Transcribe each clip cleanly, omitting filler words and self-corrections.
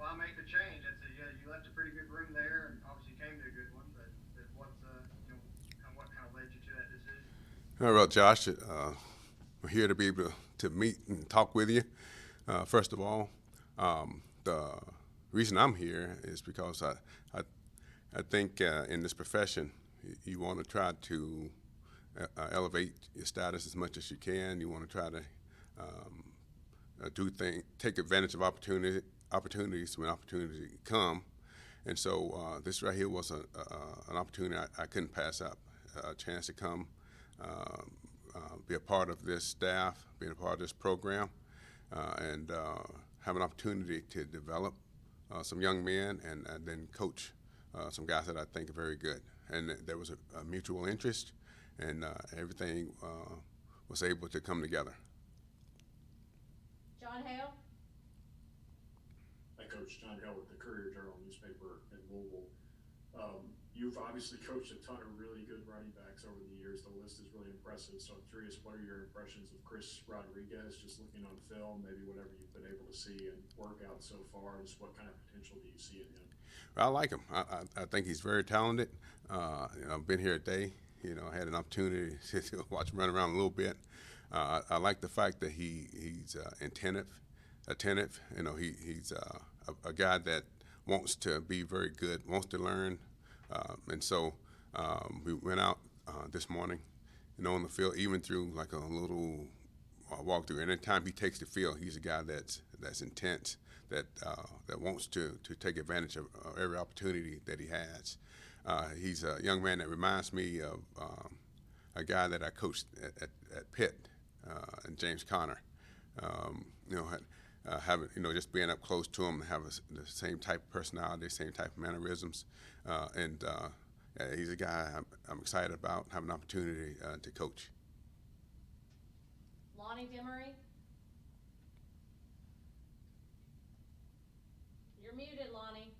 why make the change? It's you left a pretty good room there, and obviously came to a good one. But what's what kind of led you to that decision? Well, Josh, we're here to be able to meet and talk with you. First of all, the reason I'm here is because I think in this profession, you want to try to elevate your status as much as you can. You want to try to take advantage of opportunities when opportunities come. And so this right here was an opportunity I couldn't pass up. A chance to come uh, be a part of this staff, being a part of this program, and have an opportunity to develop some young men and then coach some guys that I think are very good. And there was a mutual interest, and everything was able to come together. John Hale? Hi, Coach. John Hale with the Courier-Journal newspaper in Louisville. You've obviously coached a ton of really good running backs over the years. The list is really impressive. So I'm curious, what are your impressions of Chris Rodriguez, just looking on film, maybe whatever you've been able to see and work out so far? Just what kind of potential do you see in him? I like him. I think he's very talented. I've been here a day. I had an opportunity to watch him run around a little bit. I like the fact that he's attentive. He's a guy that wants to be very good, wants to learn, and so we went out this morning, on the field, even through like a little walkthrough. And anytime he takes the field, he's a guy that's intense, that wants to take advantage of every opportunity that he has. He's a young man that reminds me of a guy that I coached at Pitt, and James Conner. Having just being up close to him, having the same type of personality, same type of mannerisms, and he's a guy I'm excited about having an opportunity to coach. Lonnie Demery? You're muted, Lonnie.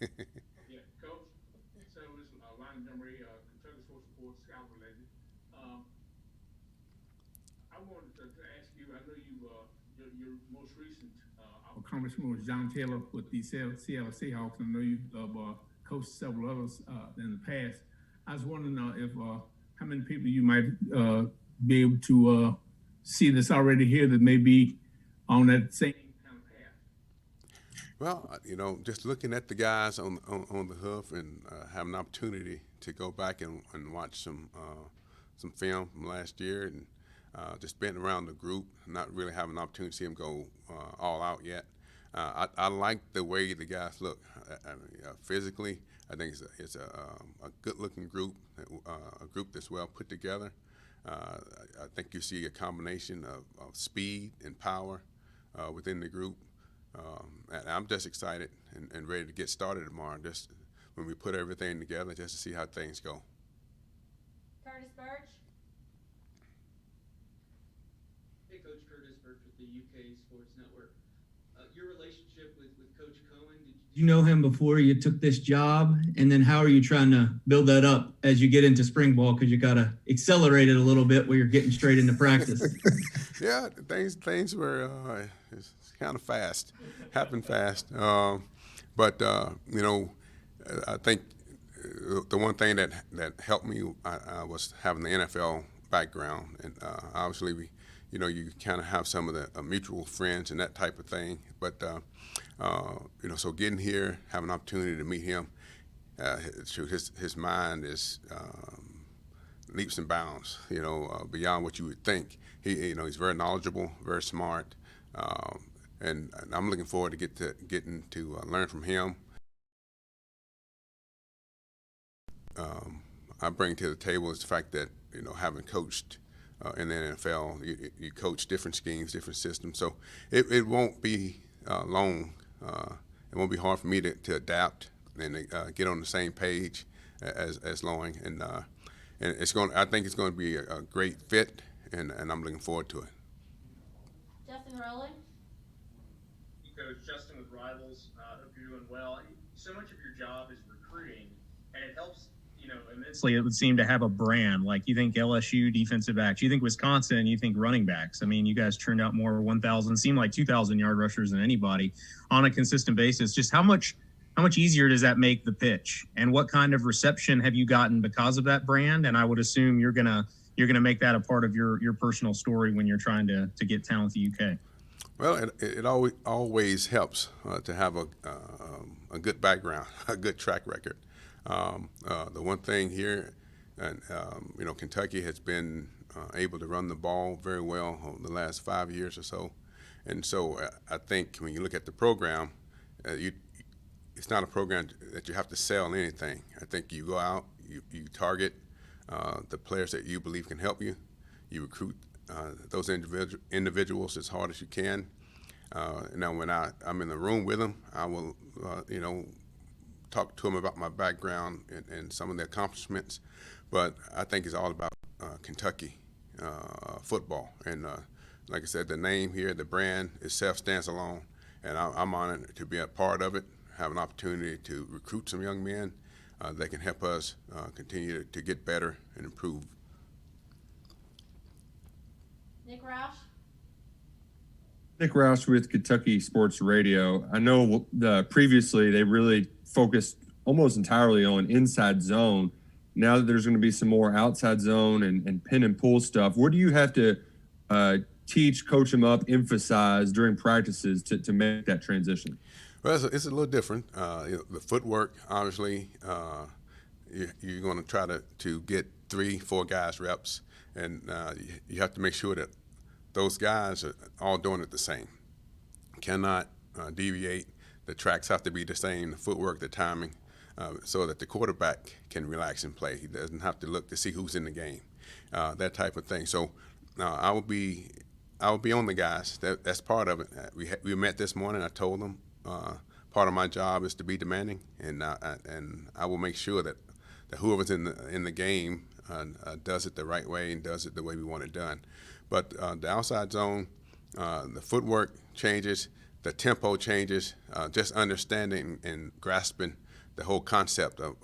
Yeah, Coach. So this is Lonnie Demery, Kentucky Sports Report, Scout related. I wanted to ask you. I know your most recent accomplishment was John Taylor with the Seattle Seahawks. I know you've coached several others in the past. I was wondering if how many people you might be able to see that's already here that may be on that same kind of path. Well, just looking at the guys on the hoof and having an opportunity to go back and watch some film from last year, and just being around the group, not really having an opportunity to see them go all out yet. I like the way the guys look. Physically, I think it's a good-looking group, a group that's well put together. I think you see a combination of speed and power within the group. And I'm just excited and ready to get started tomorrow, just when we put everything together, just to see how things go. Curtis Birch? Hey, Coach, Curtis Birch with the UK Sports Network. Your relationship with Coach Cohen, did you know him before you took this job? And then how are you trying to build that up as you get into spring ball? Because you got to accelerate it a little bit where you're getting straight into practice. Yeah, things were it's kind of fast, happened fast. But I think the one thing that helped me was having the NFL background, and obviously you kind of have some of the mutual friends and that type of thing. But so getting here, having an opportunity to meet him, his mind is leaps and bounds, beyond what you would think. He's very knowledgeable, very smart, and I'm looking forward to getting to learn from him. I bring to the table is the fact that having coached in the NFL, you coach different schemes, different systems, so it won't be long. It won't be hard for me to adapt and get on the same page as Loing, and it's going. I think it's going to be a great fit, and I'm looking forward to it. Justin Rowland? Coach Justin with Rivals. Hope you're doing well. So much of your job is recruiting, and it helps immensely, it would seem to have a brand. Like you think LSU defensive backs, you think Wisconsin, you think running backs. I mean, you guys turned out more 1,000, seemed like 2,000 yard rushers than anybody on a consistent basis. Just how much easier does that make the pitch, and what kind of reception have you gotten because of that brand? And I would assume you're gonna make that a part of your personal story when you're trying to get talent to UK. Well, it always helps to have a good background, a good track record. The one thing here, and Kentucky has been able to run the ball very well over the last 5 years or so, and so I think when you look at the program, it's not a program that you have to sell anything. I think you go out, you target the players that you believe can help you. You recruit those individuals as hard as you can. Now, when I'm in the room with them, I will, talk to them about my background and some of the accomplishments. But I think it's all about Kentucky football. And like I said, the name here, the brand itself stands alone. And I'm honored to be a part of it, have an opportunity to recruit some young men that can help us continue to get better and improve. Nick Roush. Nick Roush with Kentucky Sports Radio. I know previously they really focused almost entirely on inside zone. Now that there's going to be some more outside zone and pin and pull stuff, what do you have to teach, coach them up, emphasize during practices to make that transition? Well, it's a little different. The footwork, obviously, you're going to try to get 3-4 guys reps, and you have to make sure that those guys are all doing it the same. Cannot deviate. The tracks have to be the same, the footwork, the timing, so that the quarterback can relax and play. He doesn't have to look to see who's in the game, that type of thing. So I will be on the guys. That's part of it. We met this morning. I told them part of my job is to be demanding, and I will make sure that whoever's in the game does it the right way and does it the way we want it done. But the outside zone, the footwork changes, the tempo changes, just understanding and grasping the whole concept of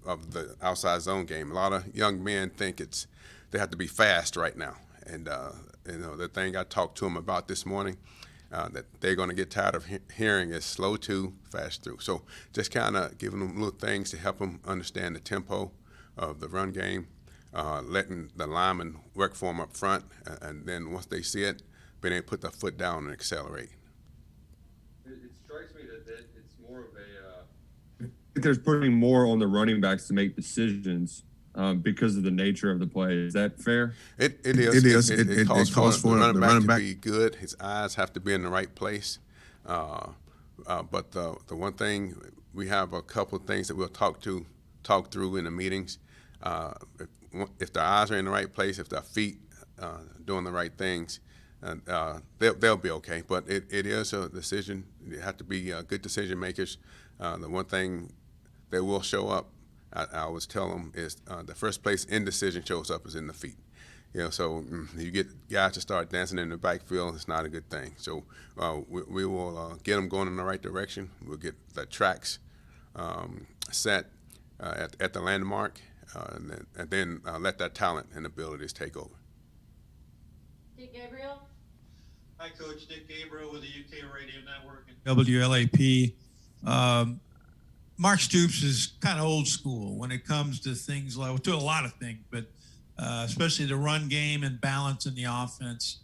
the outside zone game. A lot of young men think they have to be fast right now. And, the thing I talked to them about this morning, that they're going to get tired of hearing is slow to, fast through. So just kind of giving them little things to help them understand the tempo of the run game, letting the linemen work for them up front, and then once they see it, being able to put their foot down and accelerate. It strikes me that it's more of a There's putting more on the running backs to make decisions because of the nature of the play. Is that fair? It is. It calls for the running back to be good. His eyes have to be in the right place. But the one thing, we have a couple of things that we'll talk through in the meetings. If their eyes are in the right place, if their feet doing the right things, they'll be okay. But it is a decision. You have to be good decision makers. The one thing that will show up, I always tell them, is the first place indecision shows up is in the feet. So you get guys to start dancing in the backfield, it's not a good thing. So we will get them going in the right direction. We'll get the tracks set at the landmark, and then let that talent and abilities take over. Dick Gabriel. Hi, Coach. Dick Gabriel with the UK Radio Network and WLAP. Mark Stoops is kind of old school when it comes to things like, to a lot of things, but especially the run game and balance in the offense.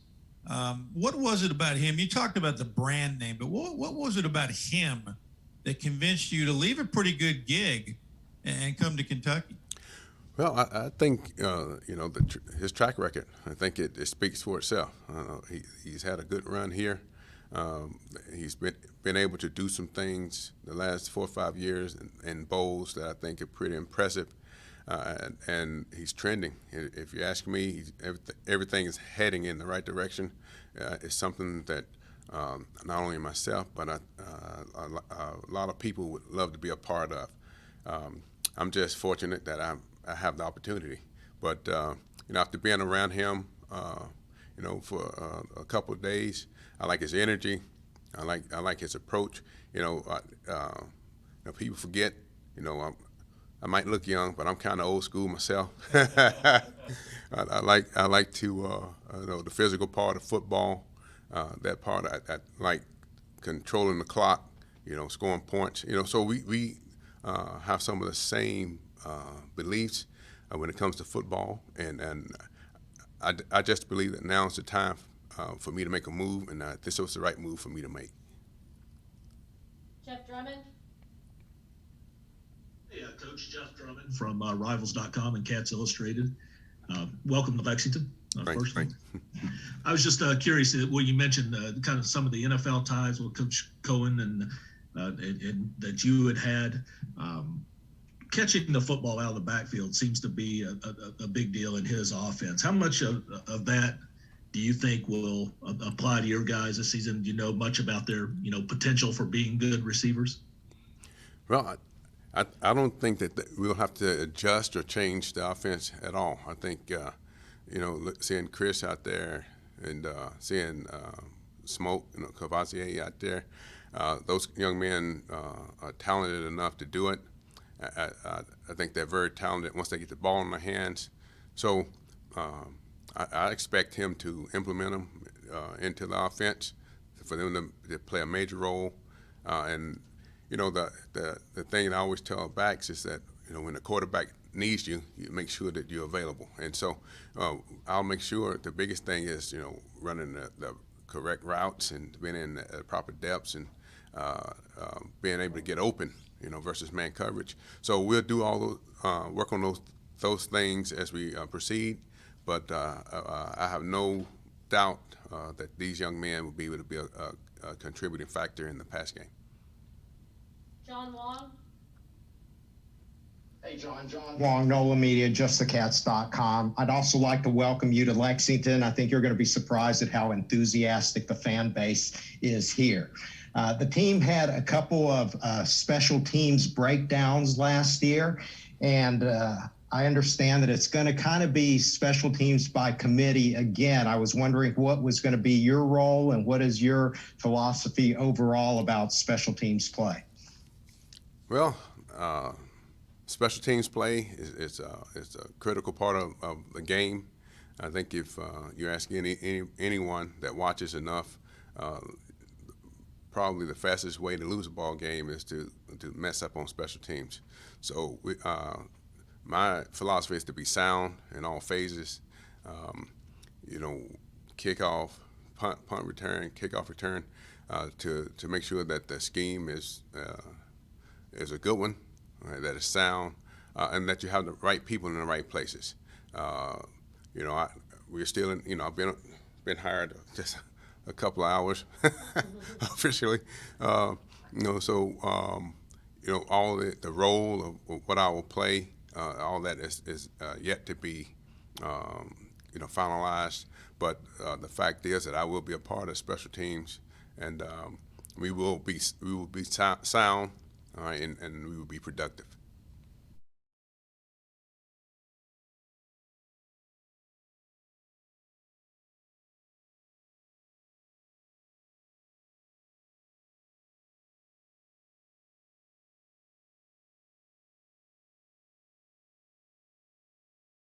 What was it about him? You talked about the brand name, but what was it about him that convinced you to leave a pretty good gig and come to Kentucky? Well, I think his track record. I think it speaks for itself. He's had a good run here. He's been able to do some things the last 4 or 5 years in bowls that I think are pretty impressive, and he's trending. If you ask me, everything is heading in the right direction. It's something that not only myself, but a lot of people would love to be a part of. I'm just fortunate that I have the opportunity. But after being around him, for a couple of days, I like his energy. I like his approach. People forget. I might look young, but I'm kind of old school myself. I like to know the physical part of football. That part I like controlling the clock. Scoring points. So we have some of the same beliefs when it comes to football, and I just believe that now's the time for me to make a move, and this was the right move for me to make. Jeff Drummond. Hey, Coach Jeff Drummond from Rivals.com and Cats Illustrated. Welcome to Lexington. Thanks. I was just curious. Well, you mentioned kind of some of the NFL ties with Coach Cohen and that you had. Catching the football out of the backfield seems to be a big deal in his offense. How much of that do you think will apply to your guys this season? Do you know much about their potential for being good receivers? Well, I don't think that we'll have to adjust or change the offense at all. I think seeing Chris out there and seeing Smoke, Cavassier out there, those young men are talented enough to do it. I think they're very talented once they get the ball in their hands. So I expect him to implement them into the offense, for them to play a major role. And the thing that I always tell backs is that when the quarterback needs you, you make sure that you're available. And so I'll make sure the biggest thing is running the correct routes and being in the proper depths and being able to get open. Versus man coverage. So we'll do all those, work on those things as we proceed. But I have no doubt that these young men will be able to be a contributing factor in the pass game. John Wong. Hey, John Wong, NOLA Media, JustTheCats.com. I'd also like to welcome you to Lexington. I think you're going to be surprised at how enthusiastic the fan base is here. The team had a couple of special teams breakdowns last year, and I understand that it's going to kind of be special teams by committee again. I was wondering what was going to be your role and what is your philosophy overall about special teams play? Well, special teams play is a critical part of the game. I think if you ask anyone that watches enough, probably the fastest way to lose a ball game is to mess up on special teams. So my philosophy is to be sound in all phases. Kickoff, punt return, kickoff return, to make sure that the scheme is a good one, that is sound, and that you have the right people in the right places. We're still in. I've been hired just a couple of hours officially. So all the role of what I will play, all that is yet to be finalized. But the fact is that I will be a part of special teams, and we will be sound, all right, and we will be productive.